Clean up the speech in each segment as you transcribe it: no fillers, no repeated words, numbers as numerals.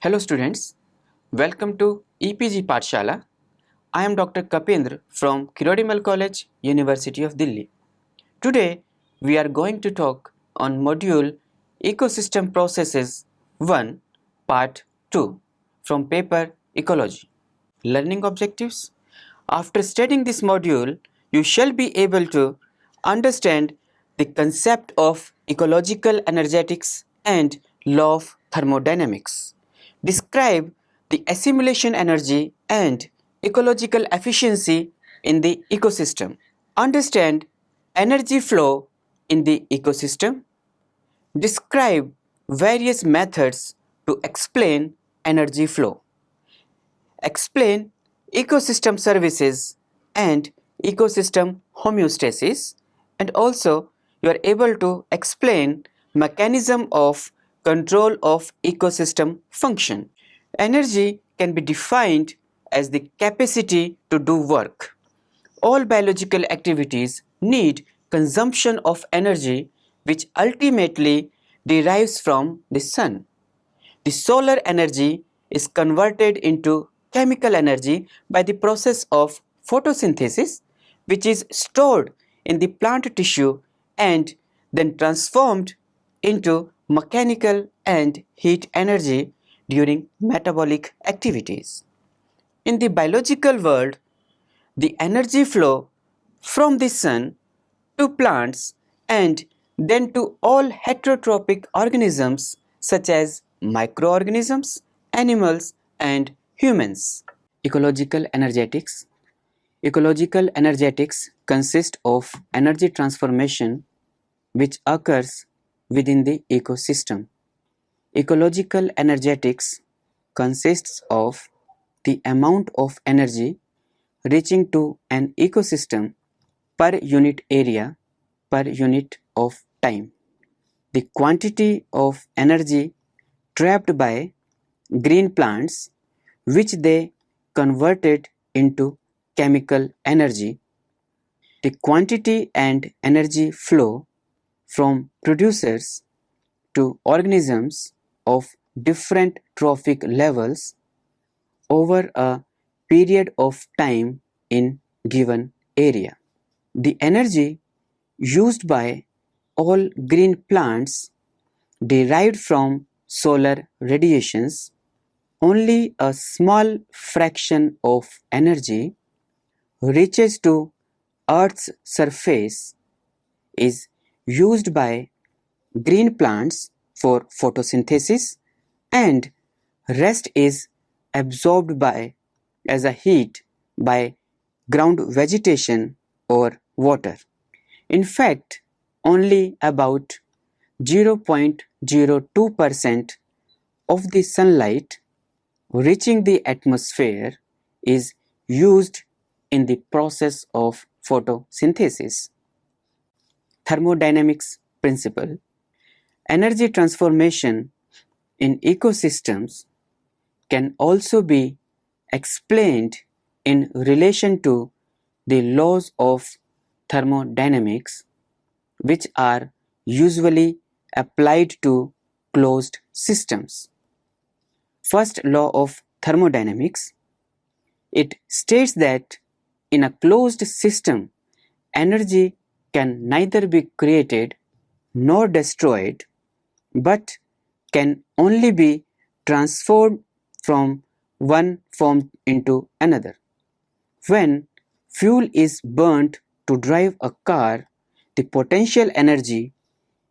Hello students, welcome to EPG Pathshala. I am Dr. Kapendra from Kirodimal College, University of Delhi. Today we are going to talk on module Ecosystem Processes 1 Part 2 from paper Ecology. Learning objectives. After studying this module, you shall be able to understand the concept of ecological energetics and law of thermodynamics. Describe the assimilation energy and ecological efficiency in the ecosystem. Understand energy flow in the ecosystem. Describe various methods to explain energy flow. Explain ecosystem services and ecosystem homeostasis, and also you are able to explain mechanism of control of ecosystem function. Energy can be defined as the capacity to do work. All biological activities need consumption of energy which ultimately derives from the sun. The solar energy is converted into chemical energy by the process of photosynthesis, which is stored in the plant tissue and then transformed into mechanical and heat energy during metabolic activities. In the biological world, the energy flow from the sun to plants and then to all heterotrophic organisms such as microorganisms, animals, and humans. Ecological energetics. Ecological energetics consist of energy transformation which occurs within the ecosystem. Ecological energetics consists of the amount of energy reaching to an ecosystem per unit area per unit of time. The quantity of energy trapped by green plants which they converted into chemical energy. The quantity and energy flow from producers to organisms of different trophic levels over a period of time in given area. The energy used by all green plants derived from solar radiations. Only a small fraction of energy reaches to Earth's surface is used by green plants for photosynthesis, and rest is absorbed by as a heat by ground vegetation or water. In fact, only about 0.02% of the sunlight reaching the atmosphere is used in the process of photosynthesis. Thermodynamics principle. Energy transformation in ecosystems can also be explained in relation to the laws of thermodynamics, which are usually applied to closed systems. First law of thermodynamics. It states that in a closed system, energy can neither be created nor destroyed, but can only be transformed from one form into another. When fuel is burnt to drive a car, the potential energy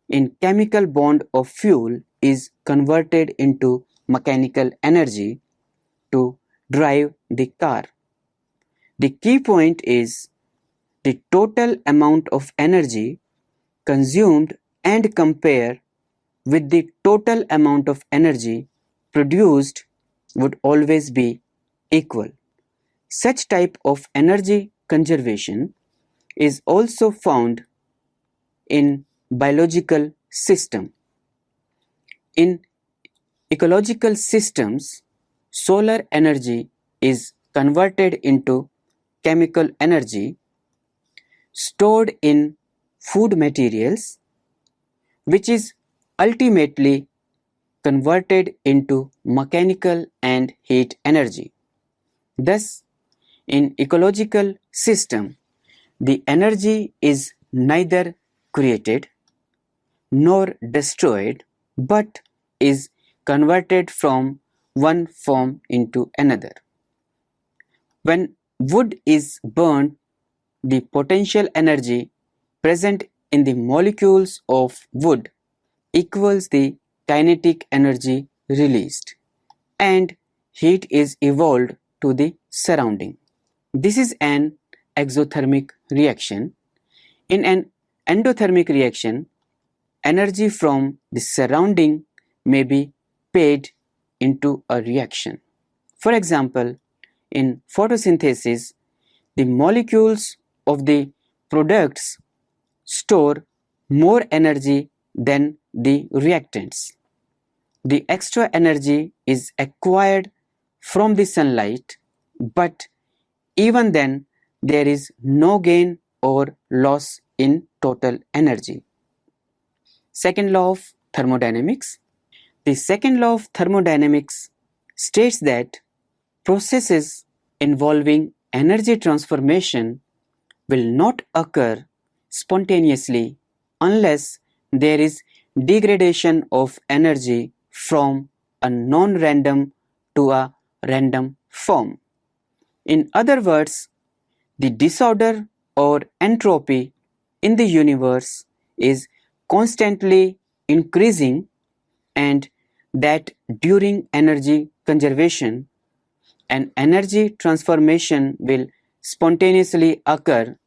in chemical bond of fuel is converted into mechanical energy to drive the car. The key point is the total amount of energy consumed and compare with the total amount of energy produced would always be equal. Such type of energy conservation is also found in biological system. In ecological systems, solar energy is converted into chemical energy stored in food materials, which is ultimately converted into mechanical and heat energy. Thus, in ecological system, the energy is neither created nor destroyed, but is converted from one form into another. When wood is burned, the potential energy present in the molecules of wood equals the kinetic energy released, and heat is evolved to the surrounding. This is an exothermic reaction. In an endothermic reaction, energy from the surrounding may be paid into a reaction. For example, in photosynthesis, the molecules of the products store more energy than the reactants. The extra energy is acquired from the sunlight, but even then there is no gain or loss in total energy. Second law of thermodynamics. The second law of thermodynamics states that processes involving energy transformation will not occur spontaneously unless there is degradation of energy from a non-random to a random form. In other words, the disorder or entropy in the universe is constantly increasing, and that during energy conservation, an energy transformation will spontaneously occur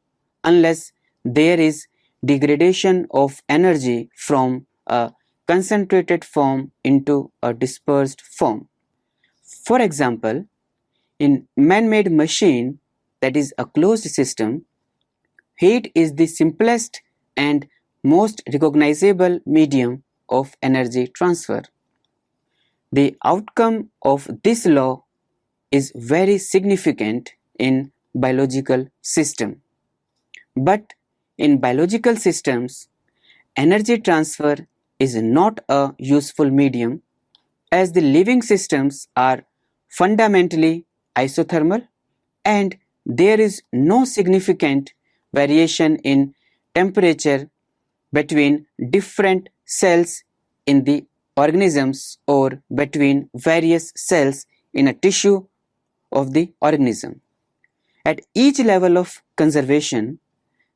unless there is degradation of energy from a concentrated form into a dispersed form. For example, in man-made machine, that is a closed system, heat is the simplest and most recognizable medium of energy transfer. The outcome of this law is very significant in biological system. But in biological systems, energy transfer is not a useful medium, as the living systems are fundamentally isothermal and there is no significant variation in temperature between different cells in the organisms or between various cells in a tissue of the organism. At each level of conservation,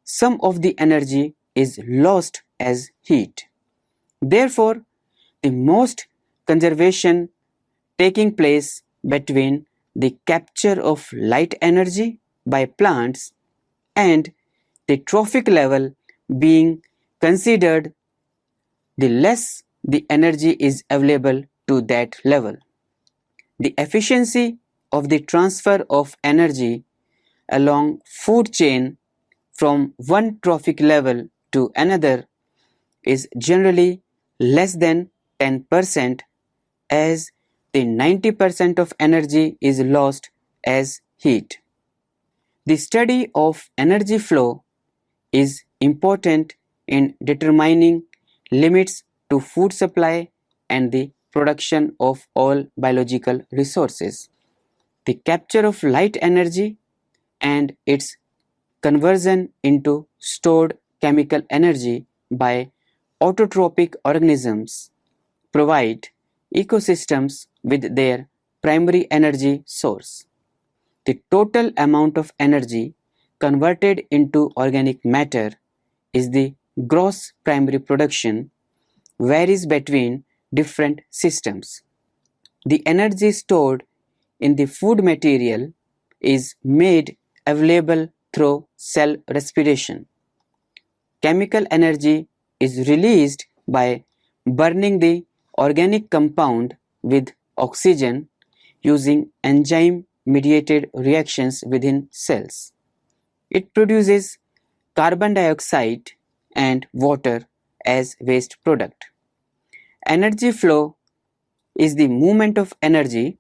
some of the energy is lost as heat. Therefore, the most conservation taking place between the capture of light energy by plants and the trophic level being considered, the less the energy is available to that level. The efficiency of the transfer of energy along food chain from one trophic level to another is generally less than 10%, as the 90% of energy is lost as heat. The study of energy flow is important in determining limits to food supply and the production of all biological resources. The capture of light energy and its conversion into stored chemical energy by autotrophic organisms provide ecosystems with their primary energy source. The total amount of energy converted into organic matter is the gross primary production, varies between different systems. The energy stored in the food material is made available through cell respiration. Chemical energy is released by burning the organic compound with oxygen using enzyme-mediated reactions within cells. It produces carbon dioxide and water as waste product. Energy flow is the movement of energy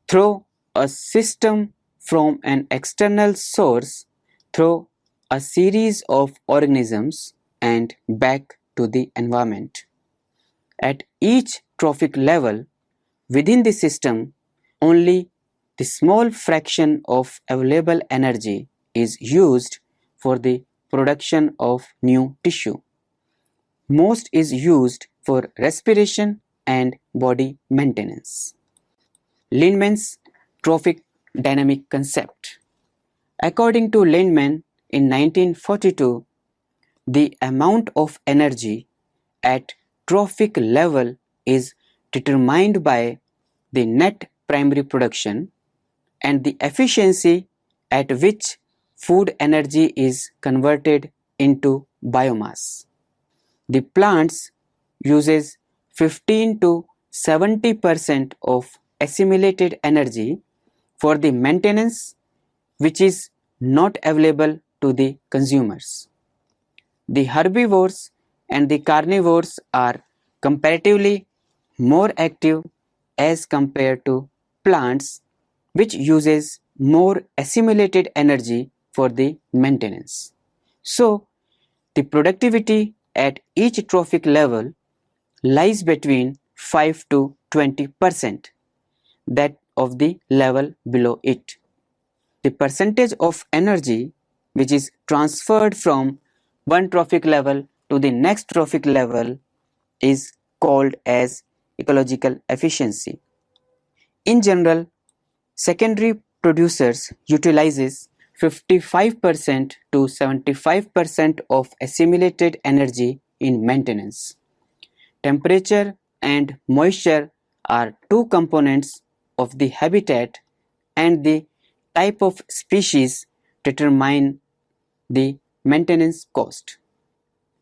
through a system from an external source through a series of organisms and back to the environment. At each trophic level, within the system, only the small fraction of available energy is used for the production of new tissue. Most is used for respiration and body maintenance. Lindeman's trophic dynamic concept. According to Lindemann, in 1942, the amount of energy at trophic level is determined by the net primary production and the efficiency at which food energy is converted into biomass. The plants uses 15 to 70% of assimilated energy for the maintenance which is not available to the consumers. The herbivores and the carnivores are comparatively more active as compared to plants which uses more assimilated energy for the maintenance. So, the productivity at each trophic level lies between 5 to 20% that of the level below it. The percentage of energy which is transferred from one trophic level to the next trophic level is called as ecological efficiency. In general, secondary producers utilizes 55% to 75% of assimilated energy in maintenance. Temperature and moisture are two components of the habitat, and the type of species determine the maintenance cost.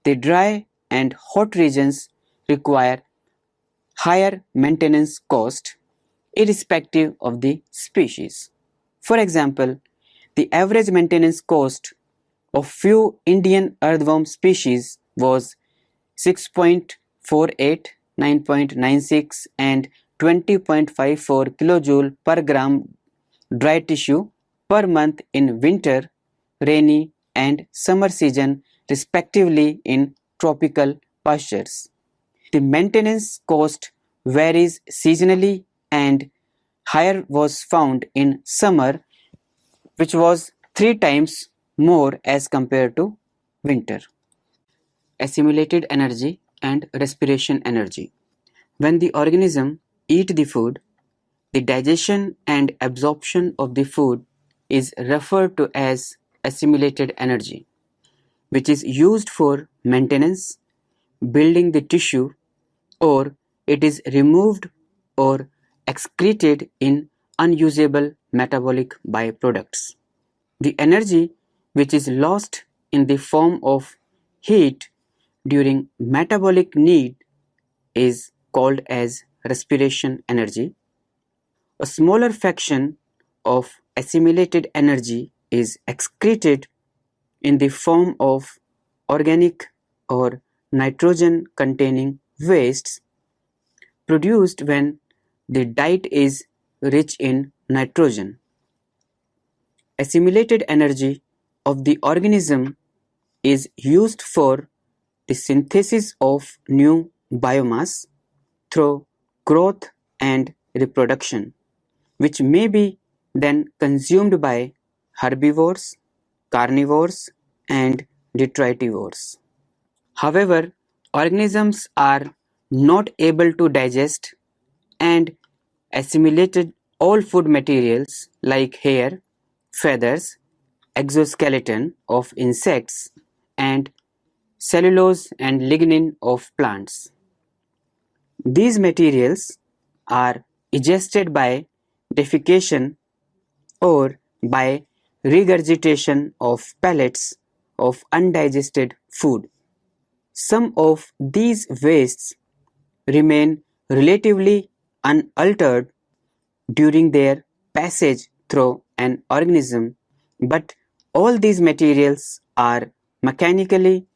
The dry and hot regions require higher maintenance cost irrespective of the species. For example, the average maintenance cost of few Indian earthworm species was 6.48, 9.96 and 20.54 kilojoule per gram dry tissue per month in winter, rainy and summer season respectively in tropical pastures. The maintenance cost varies seasonally, and higher was found in summer, which was 3 times more as compared to winter. Assimilated energy and respiration energy. When the organism eat the food, the digestion and absorption of the food is referred to as assimilated energy, which is used for maintenance, building the tissue, or it is removed or excreted in unusable metabolic byproducts. The energy which is lost in the form of heat during metabolic need is called as respiration energy. A smaller fraction of assimilated energy is excreted in the form of organic or nitrogen containing wastes produced when the diet is rich in nitrogen. Assimilated energy of the organism is used for the synthesis of new biomass through growth and reproduction, which may be then consumed by herbivores, carnivores, and detritivores. However, organisms are not able to digest and assimilate all food materials like hair, feathers, exoskeleton of insects, and cellulose and lignin of plants. These materials are digested by defecation or by regurgitation of pellets of undigested food. Some of these wastes remain relatively unaltered during their passage through an organism, but all these materials are mechanically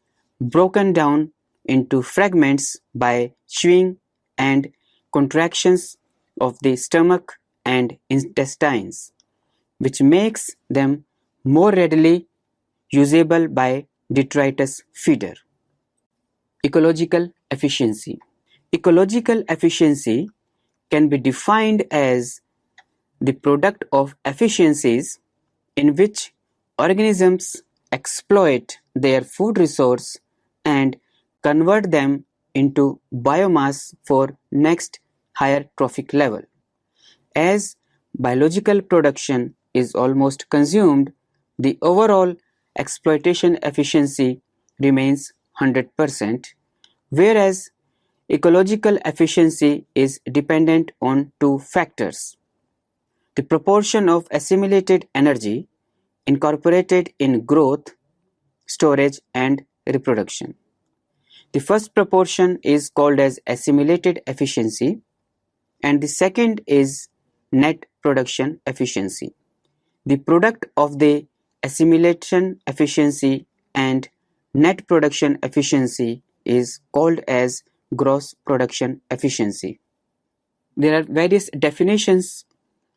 broken down into fragments by chewing and contractions of the stomach and intestines, which makes them more readily usable by detritus feeder. Ecological efficiency. Ecological efficiency can be defined as the product of efficiencies in which organisms exploit their food resource and convert them into biomass for next higher trophic level. As biological production is almost consumed, the overall exploitation efficiency remains 100%, whereas ecological efficiency is dependent on two factors: the proportion of assimilated energy incorporated in growth, storage, and reproduction. The first proportion is called as assimilated efficiency, and the second is net production efficiency. The product of the assimilation efficiency and net production efficiency is called as gross production efficiency. There are various definitions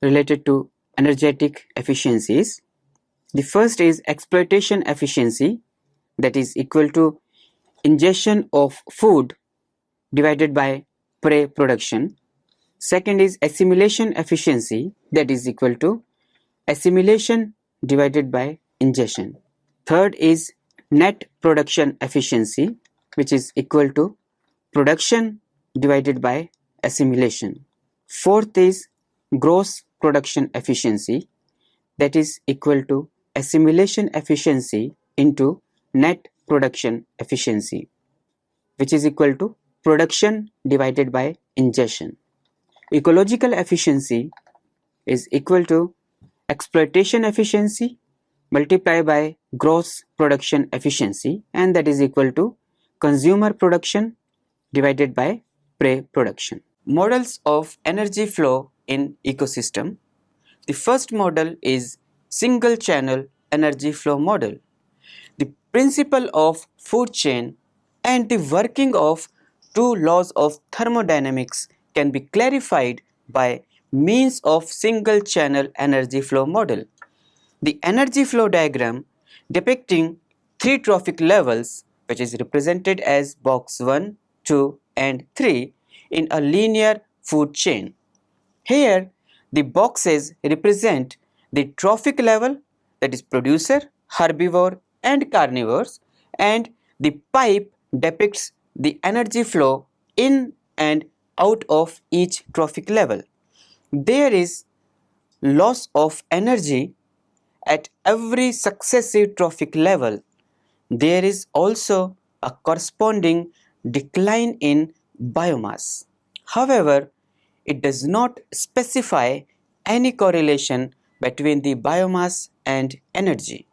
related to energetic efficiencies. The first is exploitation efficiency, that is equal to ingestion of food divided by prey production. Second is assimilation efficiency, that is equal to assimilation divided by ingestion. Third is net production efficiency, which is equal to production divided by assimilation. Fourth is gross production efficiency, that is equal to assimilation efficiency into net production efficiency, which is equal to production divided by ingestion. Ecological efficiency is equal to exploitation efficiency multiplied by gross production efficiency, and that is equal to consumer production divided by prey production. Models of energy flow in ecosystem. The first model is single channel energy flow model. The principle of food chain and the working of two laws of thermodynamics can be clarified by means of single channel energy flow model. The energy flow diagram depicting three trophic levels, which is represented as box 1, 2 and 3 in a linear food chain. Here the boxes represent the trophic level, that is producer, herbivore and carnivores, and the pipe depicts the energy flow in and out of each trophic level. There is loss of energy at every successive trophic level. There is also a corresponding decline in biomass. However, it does not specify any correlation between the biomass and energy.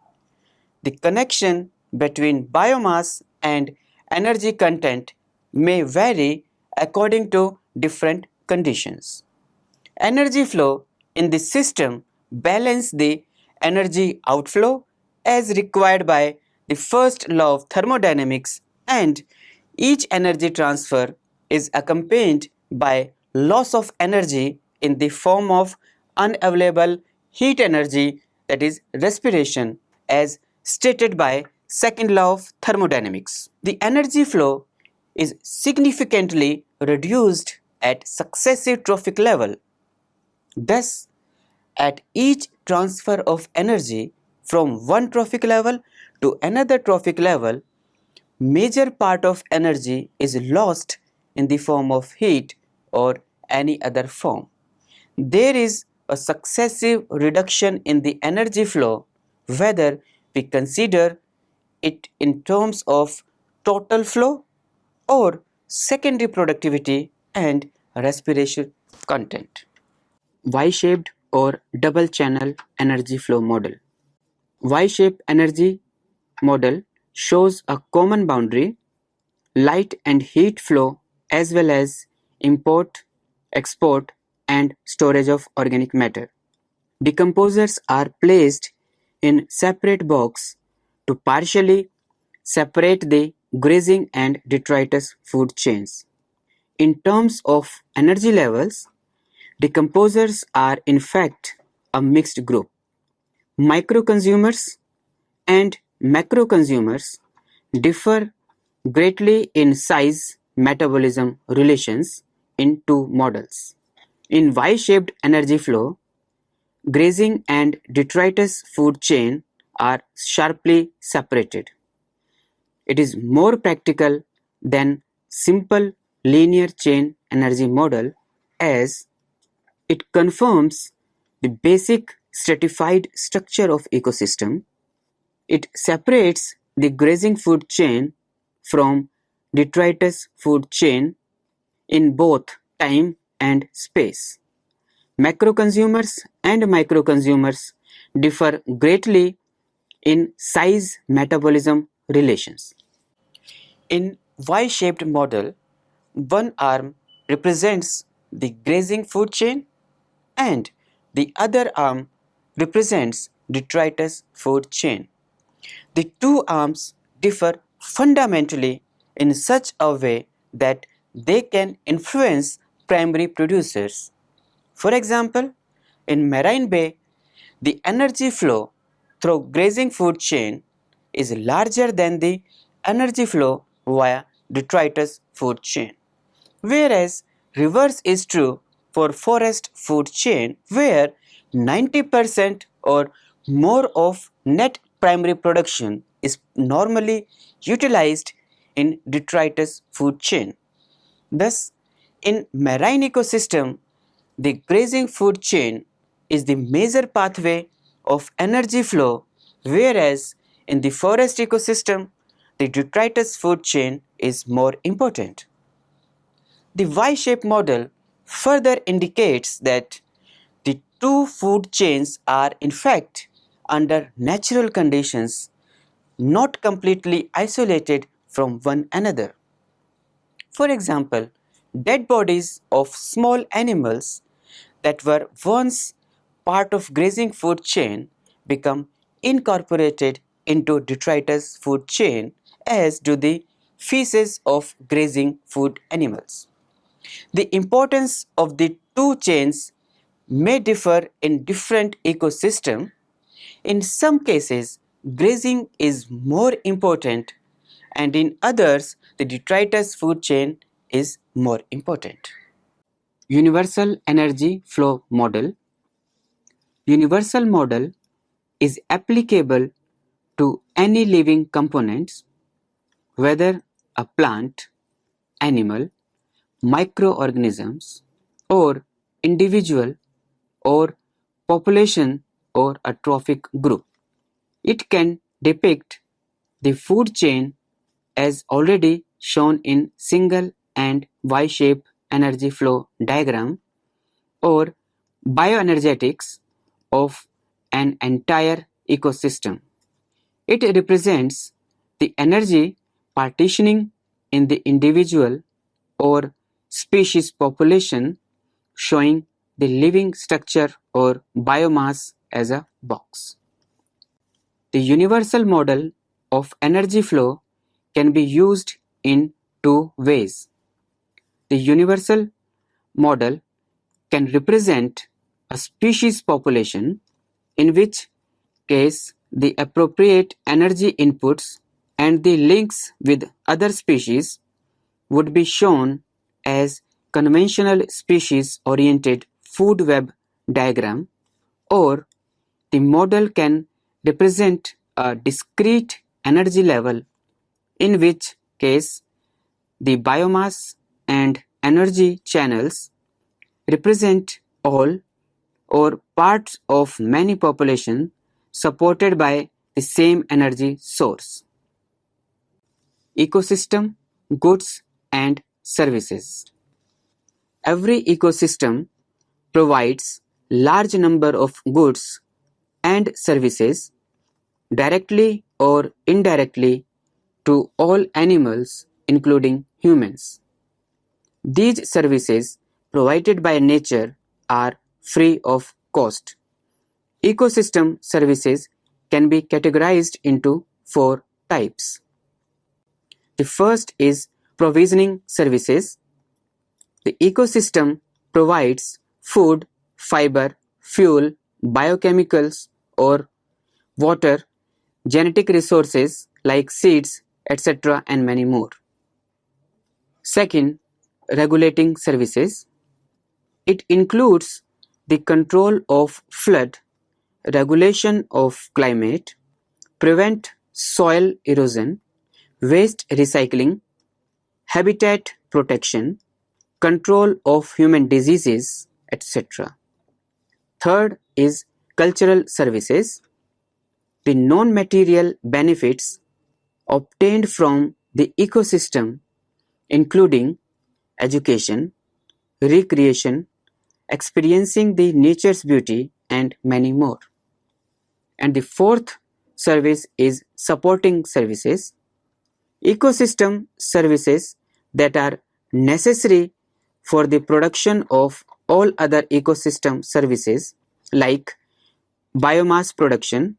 The connection between biomass and energy content may vary according to different conditions. Energy flow in the system balance the energy outflow as required by the first law of thermodynamics, and each energy transfer is accompanied by loss of energy in the form of unavailable heat energy, that is respiration, as stated by second law of thermodynamics. The energy flow is significantly reduced at successive trophic level. Thus, at each transfer of energy from one trophic level to another trophic level, major part of energy is lost in the form of heat or any other form. There is a successive reduction in the energy flow, whether we consider it in terms of total flow or secondary productivity and respiration content. Y-shaped or double channel energy flow model. Y-shaped energy model shows a common boundary, light and heat flow, as well as import, export and storage of organic matter. Decomposers are placed in separate box to partially separate the grazing and detritus food chains. In terms of energy levels, decomposers are in fact a mixed group. Micro-consumers and macro-consumers differ greatly in size metabolism relations in two models. In Y-shaped energy flow, grazing and detritus food chain are sharply separated. It is more practical than simple linear chain energy model as it confirms the basic stratified structure of ecosystem. It separates the grazing food chain from detritus food chain in both time and space. Macro-consumers and micro-consumers differ greatly in size metabolism relations. In Y-shaped model, one arm represents the grazing food chain and the other arm represents detritus food chain. The two arms differ fundamentally in such a way that they can influence primary producers. For example, in Marine Bay, the energy flow through grazing food chain is larger than the energy flow via detritus food chain. Whereas reverse is true for forest food chain where 90% or more of net primary production is normally utilized in detritus food chain. Thus, in marine ecosystem, the grazing food chain is the major pathway of energy flow, whereas in the forest ecosystem, the detritus food chain is more important. The Y-shaped model further indicates that the two food chains are in fact under natural conditions not completely isolated from one another. For example, dead bodies of small animals that were once part of grazing food chain become incorporated into detritus food chain as do the feces of grazing food animals. The importance of the two chains may differ in different ecosystems. In some cases, grazing is more important and in others, the detritus food chain is more important. Universal energy flow model. Universal model is applicable to any living components, whether a plant, animal, microorganisms, or individual or population or a trophic group. It can depict the food chain as already shown in single and Y-shaped energy flow diagram or bioenergetics of an entire ecosystem. It represents the energy partitioning in the individual or species population, showing the living structure or biomass as a box. The universal model of energy flow can be used in two ways. The universal model can represent a species population, in which case the appropriate energy inputs and the links with other species would be shown as conventional species-oriented food web diagram, or the model can represent a discrete energy level, in which case the biomass and energy channels represent all or parts of many populations supported by the same energy source. Ecosystem, goods and services. Every ecosystem provides large number of goods and services directly or indirectly to all animals including humans. These services provided by nature are free of cost. Ecosystem services can be categorized into four types. The first is provisioning services. The ecosystem provides food, fiber, fuel, biochemicals or water, genetic resources like seeds, etc. and many more. Second, regulating services. It includes the control of flood, regulation of climate, prevent soil erosion, waste recycling, habitat protection, control of human diseases, etc. Third is cultural services. The non-material benefits obtained from the ecosystem, including education, recreation, experiencing the nature's beauty, and many more. And the fourth service is supporting services, ecosystem services that are necessary for the production of all other ecosystem services like biomass production,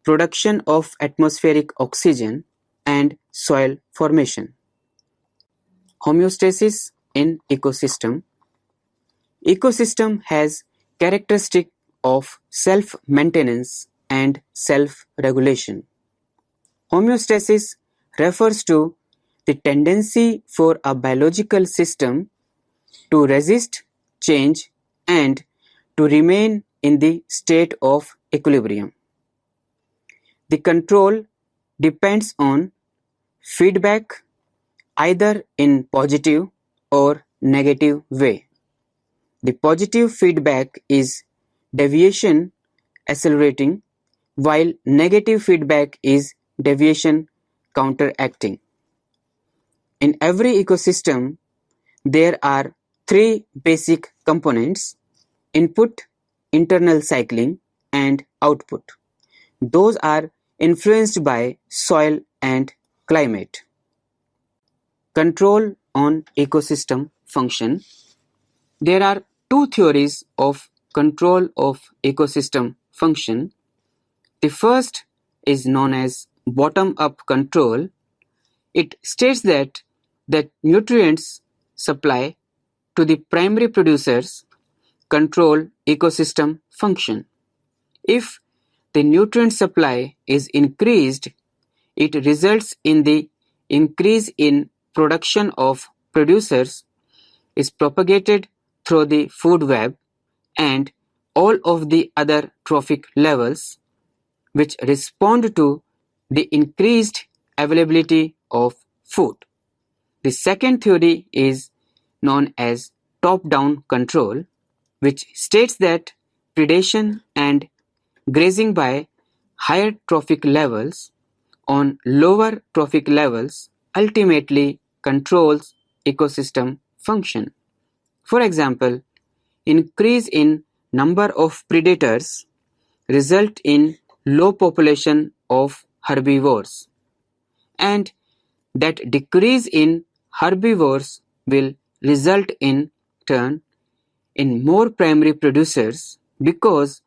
production of atmospheric oxygen, and soil formation. Homeostasis in ecosystem. Ecosystem has characteristic of self-maintenance and self-regulation. Homeostasis refers to the tendency for a biological system to resist change and to remain in the state of equilibrium. The control depends on feedback either in positive or negative way. The positive feedback is deviation accelerating, while negative feedback is deviation counteracting. In every ecosystem, there are three basic components: input, internal cycling, and output. Those are influenced by soil and climate. Control on ecosystem function. There are two theories of control of ecosystem function. The first is known as bottom-up control. It states that nutrients supply to the primary producers control ecosystem function. If the nutrient supply is increased, it results in the increase in production of producers is propagated through the food web and all of the other trophic levels which respond to the increased availability of food. The second theory is known as top-down control, which states that predation and grazing by higher trophic levels on lower trophic levels ultimately controls ecosystem function. For example, increase in number of predators result in low population of herbivores, and that decrease in herbivores will result in turn in more primary producers because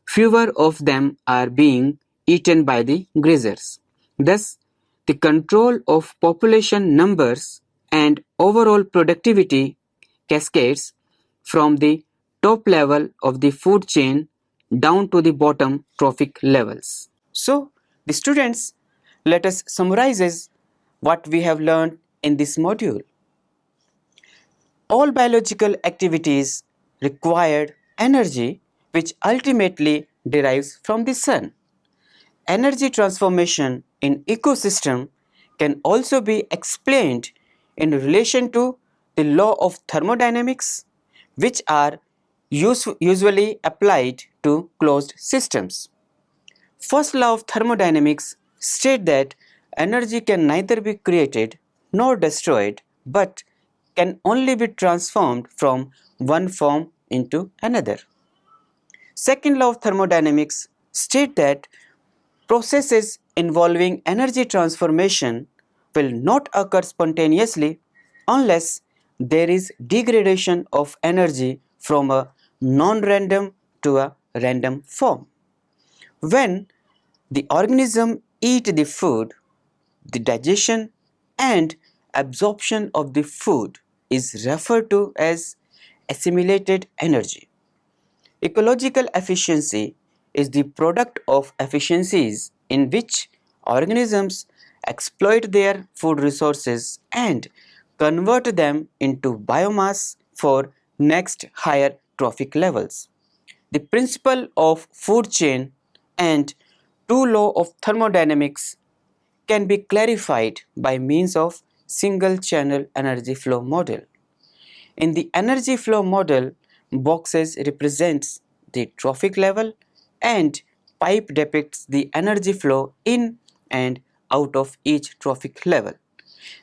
fewer of them are being eaten by the grazers. Thus, the control of population numbers and overall productivity cascades from the top level of the food chain down to the bottom trophic levels. So, the students, let us summarize what we have learned in this module. All biological activities require energy which ultimately derives from the sun. Energy transformation in ecosystem can also be explained in relation to the law of thermodynamics, which are usually applied to closed systems. First law of thermodynamics states that energy can neither be created nor destroyed, but can only be transformed from one form into another. Second law of thermodynamics states that processes involving energy transformation will not occur spontaneously unless there is degradation of energy from a non-random to a random form. When the organism eat the food, the digestion and absorption of the food is referred to as assimilated energy. Ecological efficiency is the product of efficiencies in which organisms exploit their food resources and convert them into biomass for next higher trophic levels. The principle of food chain and two laws of thermodynamics can be clarified by means of single channel energy flow model. In the energy flow model, boxes represents the trophic level and pipe depicts the energy flow in and out of each trophic level.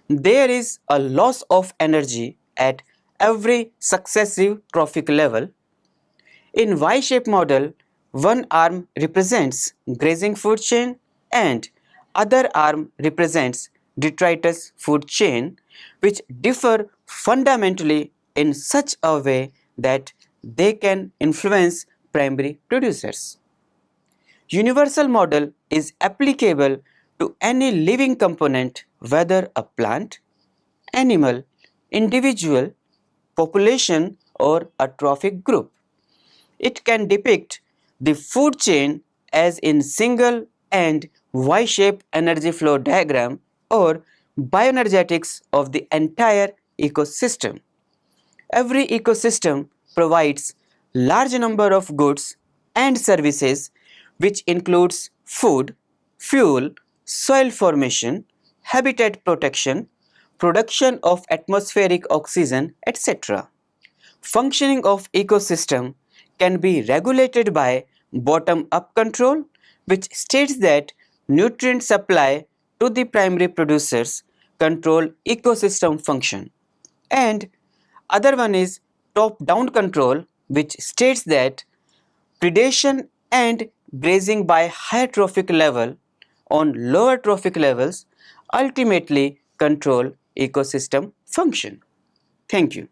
There is a loss of energy at every successive trophic level. In Y-shaped model, one arm represents grazing food chain and other arm represents detritus food chain, which differ fundamentally in such a way that they can influence primary producers. Universal model is applicable to any living component, whether a plant, animal, individual, population, or a trophic group. It can depict the food chain as in single and Y-shaped energy flow diagram or bioenergetics of the entire ecosystem. Every ecosystem provides large number of goods and services which includes food, fuel, soil formation, habitat protection, production of atmospheric oxygen, etc. Functioning of ecosystem can be regulated by bottom-up control, which states that nutrient supply to the primary producers control ecosystem function, and other one is top-down control, which states that predation and grazing by higher trophic level on lower trophic levels ultimately control ecosystem function. Thank you.